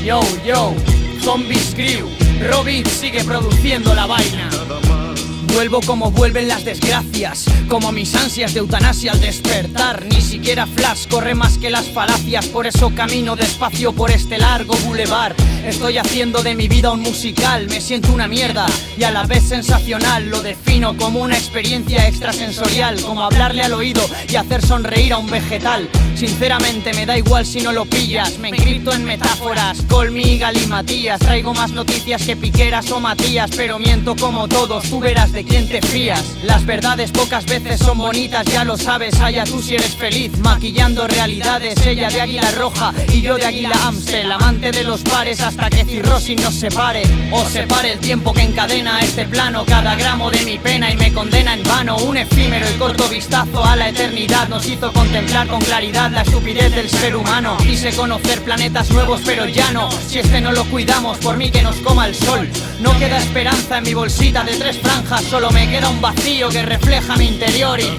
Yo, yo, Zombies Crew, Robit sigue produciendo la vaina. Vuelvo como vuelven las desgracias, como mis ansias de eutanasia al despertar. Ni siquiera Flash corre más que las falacias, por eso camino despacio por este largo bulevar. Estoy haciendo de mi vida un musical, me siento una mierda y a la vez sensacional. Lo defino como una experiencia extrasensorial, como hablarle al oído y hacer sonreír a un vegetal. Sinceramente me da igual si no lo pillas, me encripto en metáforas, call me Galimatías. Traigo más noticias que Piqueras o Matías, pero miento como todos, tú verás de quién te fías. Las verdades pocas veces son bonitas, ya lo sabes, allá tú si eres feliz, maquillando realidades. Ella de águila roja y yo de águila Amstel, amante de los pares hasta que cirrosis nos separe. O separe el tiempo que encadena este plano, cada gramo de mi pena y me condena en vano. Un efímero y corto vistazo a la eternidad nos hizo contemplar con claridad la estupidez del ser humano. Quise conocer planetas nuevos pero ya no, si este no lo cuidamos, por mí que nos coma el sol. No queda esperanza en mi bolsita de 3 franjas, solo me queda un vacío que refleja mi interior y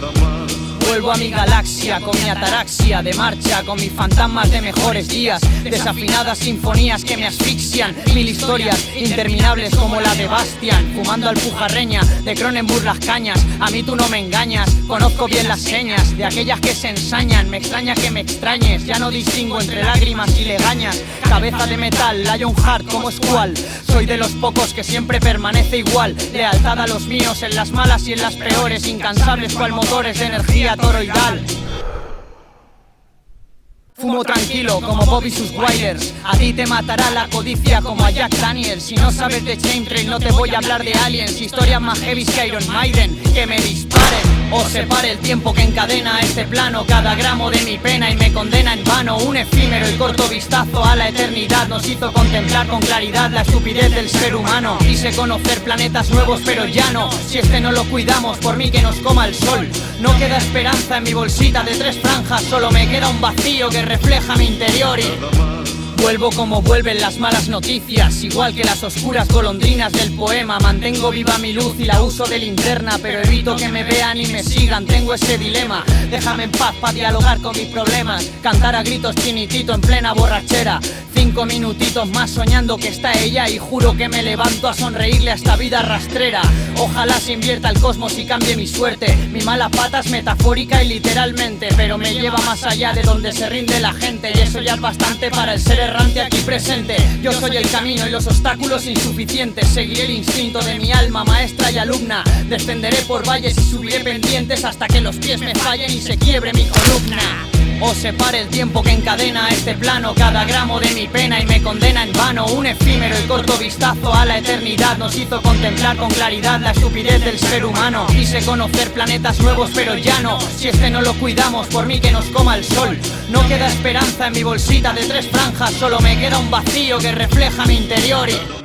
vuelvo a mi galaxia con mi ataraxia de marcha, con mis fantasmas de mejores días, desafinadas sinfonías que me asfixian, 1000 historias interminables como la de Bastian, fumando alpujarreña de Cronenberg las cañas. A mí tú no me engañas, conozco bien las señas de aquellas que se ensañan. Me extraña que me extrañes, ya no distingo entre lágrimas y legañas. Cabeza de metal, Lionheart como Squall, soy de los pocos que siempre permanece igual. Lealtad a los míos en las malas y en las peores, incansables cual motores de energía toroidal. Fumo tranquilo como Bobby sus Wilders. A ti te matará la codicia como a Jack Daniels. Si no sabes de Chain Train no te voy a hablar de aliens, historias más heavy que Iron Maiden. Que me disparen o separe el tiempo que encadena este plano, cada gramo de mi pena y me condena en vano. Un efímero y corto vistazo a la eternidad nos hizo contemplar con claridad la estupidez del ser humano. Quise conocer planetas nuevos pero ya no, si este no lo cuidamos, por mí que nos coma el sol. No queda esperanza en mi bolsita de 3 franjas, solo me queda un vacío que refleja mi interior y vuelvo como vuelven las malas noticias, igual que las oscuras golondrinas del poema. Mantengo viva mi luz y la uso de linterna, pero evito que me vean y me sigan, tengo ese dilema. Déjame en paz para dialogar con mis problemas, cantar a gritos chinitito en plena borrachera. 5 minutitos más soñando que está ella y juro que me levanto a sonreírle a esta vida rastrera. Ojalá se invierta el cosmos y cambie mi suerte. Mi mala pata es metafórica y literalmente, pero me lleva más allá de donde se rinde la gente, y eso ya es bastante para el ser errante aquí presente. Yo soy el camino y los obstáculos insuficientes, seguiré el instinto de mi alma maestra y alumna. Descenderé por valles y subiré pendientes hasta que los pies me fallen y se quiebre mi columna. O separe el tiempo que encadena este plano, cada gramo de mi pena y me condena en vano. Un efímero y corto vistazo a la eternidad nos hizo contemplar con claridad la estupidez del ser humano. Quise conocer planetas nuevos pero ya no, si este no lo cuidamos, por mí que nos coma el sol. No queda esperanza en mi bolsita de 3 franjas, solo me queda un vacío que refleja mi interior y